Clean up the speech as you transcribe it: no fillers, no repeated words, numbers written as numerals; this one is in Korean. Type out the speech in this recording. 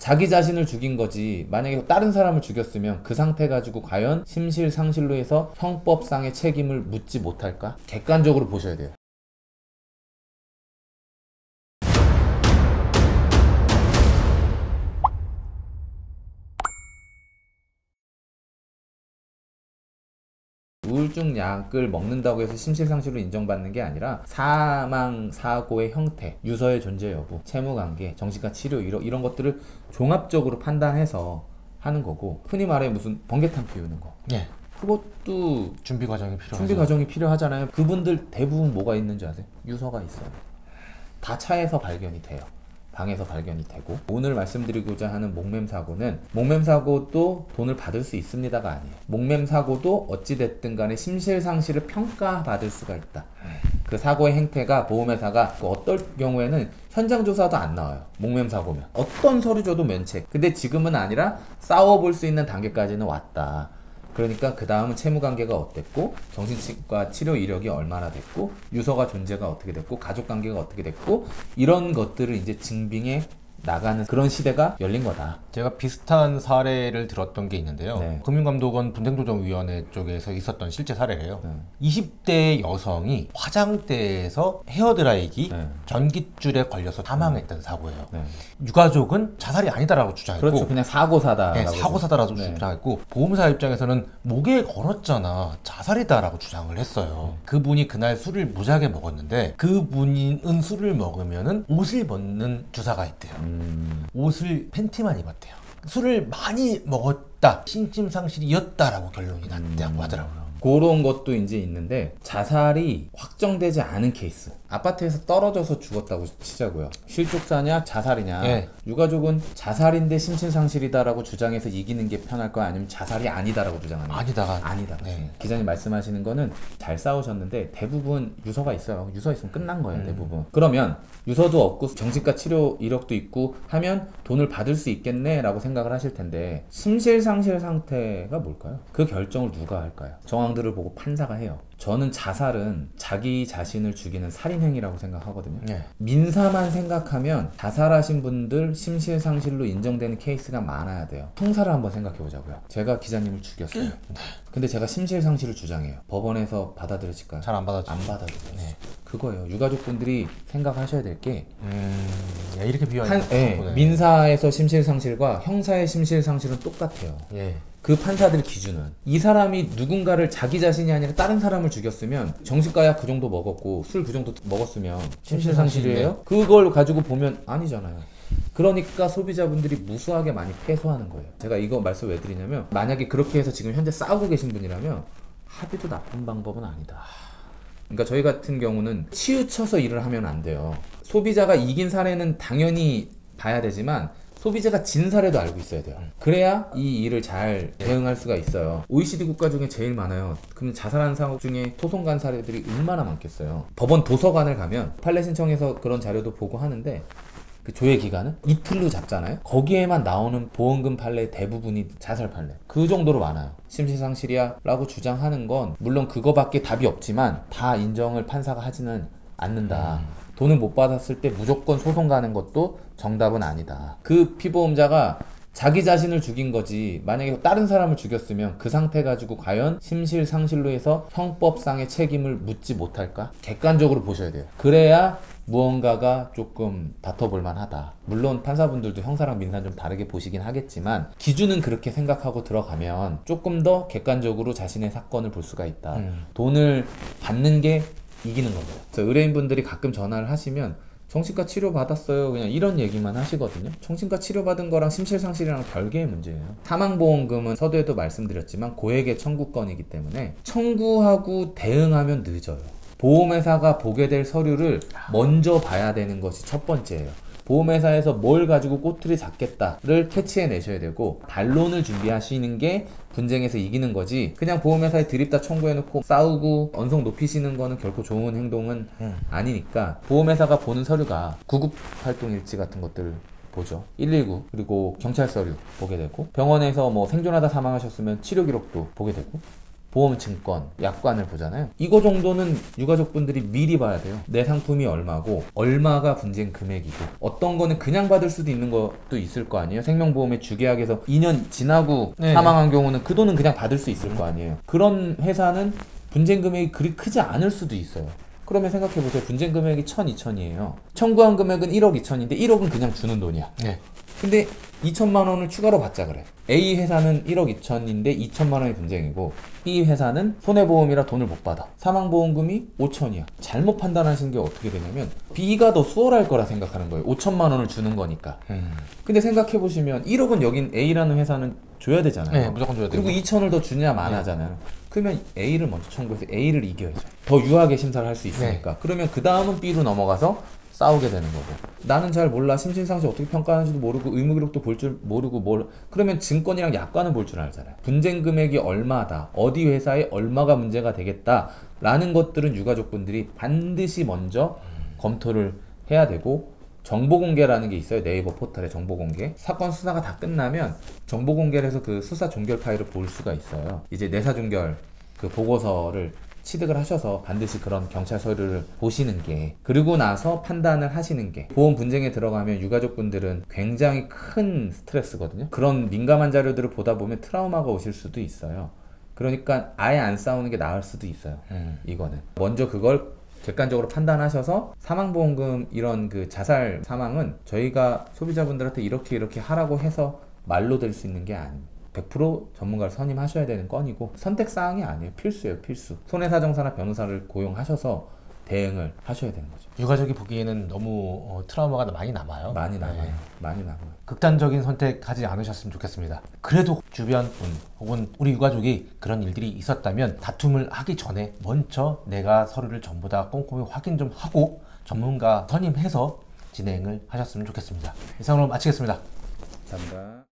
자기 자신을 죽인 거지 만약에 다른 사람을 죽였으면 그 상태 가지고 과연 심실상실로 해서 형법상의 책임을 묻지 못할까? 객관적으로 보셔야 돼요. 우울증 약을 먹는다고 해서 심실상실로 인정받는 게 아니라 사망 사고의 형태, 유서의 존재 여부, 채무관계, 정신과 치료 이런 것들을 종합적으로 판단해서 하는 거고, 흔히 말해 무슨 번개탄 피우는 거. 예. 그것도 준비 과정이 필요하죠. 준비 과정이 필요하잖아요. 그분들 대부분 뭐가 있는지 아세요? 유서가 있어요. 다 차에서 발견이 돼요. 방에서 발견이 되고. 오늘 말씀드리고자 하는 목맴 사고는 목맴 사고도 돈을 받을 수 있습니다가 아니에요. 목맴 사고도 어찌됐든 간에 심실상실을 평가받을 수가 있다. 그 사고의 행태가 보험회사가 어떨 경우에는 현장 조사도 안 나와요. 목맴 사고면 어떤 서류 줘도 면책. 근데 지금은 아니라 싸워볼 수 있는 단계까지는 왔다. 그러니까 그 다음은 채무관계가 어땠고, 정신과 치료 이력이 얼마나 됐고, 유서가 존재가 어떻게 됐고, 가족관계가 어떻게 됐고, 이런 것들을 이제 증빙해 나가는 그런 시대가 열린 거다. 제가 비슷한 사례를 들었던 게 있는데요. 네. 금융감독원 분쟁조정위원회 쪽에서 있었던 실제 사례예요. 20대 여성이 화장대에서 헤어드라이기 네. 전깃줄에 걸려서 사망했던 사고예요. 네. 유가족은 자살이 아니다라고 주장했고, 그렇죠. 그냥 사고사다. 네, 사고사다라고 네. 주장했고, 보험사 입장에서는 목에 걸었잖아, 자살이다라고 주장을 했어요. 그분이 그날 술을 무지하게 먹었는데, 그분은 술을 먹으면은 옷을 벗는 주사가 있대요. 옷을 팬티만 입었대요. 술을 많이 먹었다, 심심상실이었다라고 결론이 났다고 하더라고요. 그런 것도 이제 있는데, 자살이 확정되지 않은 케이스. 아파트에서 떨어져서 죽었다고 치자고요. 실족사냐 자살이냐. 네. 유가족은 자살인데 심신상실이다라고 주장해서 이기는 게 편할까요? 아니면 자살이 아니다라고 주장하는 게? 아니다. 네. 기자님 말씀하시는 거는 잘 싸우셨는데 대부분 유서가 있어요. 유서 있으면 끝난 거예요. 대부분. 그러면 유서도 없고 정신과 치료 이력도 있고 하면 돈을 받을 수 있겠네 라고 생각을 하실 텐데, 심실상실 상태가 뭘까요? 그 결정을 누가 할까요? 정황들을 보고 판사가 해요. 저는 자살은 자기 자신을 죽이는 살인행위라고 생각하거든요. 네. 민사만 생각하면 자살하신 분들 심실상실로 인정되는 케이스가 많아야 돼요. 형사를 한번 생각해 보자고요. 제가 기자님을 죽였어요. 근데 제가 심실상실을 주장해요. 법원에서 받아들여질까요? 잘 안 받아주죠. 안 받아들여요. 네. 그거예요. 유가족분들이 생각하셔야 될 게, 야, 이렇게 비유하니까 민사에서 심실상실과 형사의 심실상실은 똑같아요. 예. 그 판사들 기준은 이 사람이 누군가를 자기 자신이 아니라 다른 사람을 죽였으면 정신과 약 그 정도 먹었고 술 그 정도 먹었으면 심실상실이에요? 그걸 가지고 보면 아니잖아요. 그러니까 소비자분들이 무수하게 많이 패소하는 거예요. 제가 이거 말씀 왜 드리냐면, 만약에 그렇게 해서 지금 현재 싸우고 계신 분이라면 합의도 나쁜 방법은 아니다. 그러니까 저희 같은 경우는 치우쳐서 일을 하면 안 돼요. 소비자가 이긴 사례는 당연히 봐야 되지만 소비자가 진 사례도 알고 있어야 돼요. 그래야 이 일을 잘 대응할 수가 있어요. OECD 국가 중에 제일 많아요. 그럼 자살한 사고 중에 소송 간 사례들이 얼마나 많겠어요. 법원 도서관을 가면 판례 신청해서 그런 자료도 보고 하는데, 그 조회 기간은 이틀로 잡잖아요. 거기에만 나오는 보험금 판례 대부분이 자살 판례. 그 정도로 많아요. 심실상실이야 라고 주장하는 건 물론 그거밖에 답이 없지만 다 인정을 판사가 하지는 않는다. 돈을 못 받았을 때 무조건 소송 가는 것도 정답은 아니다. 그 피보험자가 자기 자신을 죽인 거지 만약에 다른 사람을 죽였으면 그 상태 가지고 과연 심실상실로 해서 형법상의 책임을 묻지 못할까? 객관적으로 보셔야 돼요. 그래야 무언가가 조금 다퉈볼 만하다. 물론 판사분들도 형사랑 민사는 좀 다르게 보시긴 하겠지만 기준은 그렇게 생각하고 들어가면 조금 더 객관적으로 자신의 사건을 볼 수가 있다. 돈을 받는 게 이기는 거죠. 그래서 의뢰인분들이 가끔 전화를 하시면 정신과 치료 받았어요, 그냥 이런 얘기만 하시거든요. 정신과 치료 받은 거랑 심실상실이랑 별개의 문제예요. 사망보험금은 서두에도 말씀드렸지만 고액의 청구권이기 때문에 청구하고 대응하면 늦어요. 보험회사가 보게 될 서류를 먼저 봐야 되는 것이 첫 번째예요. 보험회사에서 뭘 가지고 꼬투리 잡겠다를 캐치해 내셔야 되고, 반론을 준비하시는 게 분쟁에서 이기는 거지, 그냥 보험회사에 드립다 청구해놓고 싸우고 언성 높이시는 거는 결코 좋은 행동은 아니니까, 보험회사가 보는 서류가 구급활동일지 같은 것들 보죠. 119 그리고 경찰 서류 보게 되고, 병원에서 뭐 생존하다 사망하셨으면 치료 기록도 보게 되고, 보험, 증권, 약관을 보잖아요. 이거 정도는 유가족분들이 미리 봐야 돼요. 내 상품이 얼마고 얼마가 분쟁 금액이고 어떤 거는 그냥 받을 수도 있는 것도 있을 거 아니에요. 생명보험의 주계약에서 2년 지나고 네. 사망한 경우는 그 돈은 그냥 받을 수 있을 거 아니에요. 그런 회사는 분쟁 금액이 그리 크지 않을 수도 있어요. 그러면 생각해보세요. 분쟁 금액이 1,000, 2,000이에요. 청구한 금액은 1억 2천인데 1억은 그냥 주는 돈이야. 네. 근데 2천만 원을 추가로 받자 그래. A 회사는 1억 2천인데 2천만 원이 분쟁이고 B 회사는 손해보험이라 돈을 못 받아. 사망보험금이 5천이야. 잘못 판단하신 게 어떻게 되냐면 B가 더 수월할 거라 생각하는 거예요. 5천만 원을 주는 거니까. 근데 생각해보시면 1억은 여긴 A라는 회사는 줘야 되잖아요. 네, 무조건 줘야 되고. 그리고 2천을 더 주냐 마냐잖아요. 그러면 A를 먼저 청구해서 A를 이겨야죠. 더 유하게 심사를 할 수 있으니까. 그러면 그 다음은 B로 넘어가서 싸우게 되는 거고. 나는 잘 몰라. 심신상시 어떻게 평가하는지도 모르고 의무기록도 볼 줄 모르고 그러면 증권이랑 약관은 볼 줄 알잖아요. 분쟁 금액이 얼마다. 어디 회사에 얼마가 문제가 되겠다. 라는 것들은 유가족분들이 반드시 먼저 검토를 해야 되고 정보공개라는 게 있어요. 네이버 포털에 정보공개. 사건 수사가 다 끝나면 정보공개를 해서 그 수사 종결 파일을 볼 수가 있어요. 이제 내사종결 그 보고서를 취득을 하셔서 반드시 그런 경찰 서류를 보시는 게, 그리고 나서 판단을 하시는 게, 보험 분쟁에 들어가면 유가족분들은 굉장히 큰 스트레스거든요. 그런 민감한 자료들을 보다 보면 트라우마가 오실 수도 있어요. 그러니까 아예 안 싸우는 게 나을 수도 있어요. 이거는 먼저 그걸 객관적으로 판단하셔서 사망보험금 이런 그 자살 사망은 저희가 소비자분들한테 이렇게 하라고 해서 말로 될 수 있는 게 아닙니다. 100% 전문가를 선임하셔야 되는 건이고 선택사항이 아니에요. 필수예요. 필수. 손해사정사나 변호사를 고용하셔서 대응을 하셔야 되는 거죠. 유가족이 보기에는 너무 트라우마가 많이 남아요. 많이 남아요. 네. 많이 남아요. 극단적인 선택하지 않으셨으면 좋겠습니다. 그래도 주변 분 혹은 우리 유가족이 그런 일들이 있었다면 다툼을 하기 전에 먼저 내가 서류를 전부 다 꼼꼼히 확인 좀 하고 전문가 선임해서 진행을 하셨으면 좋겠습니다. 이상으로 마치겠습니다. 감사합니다.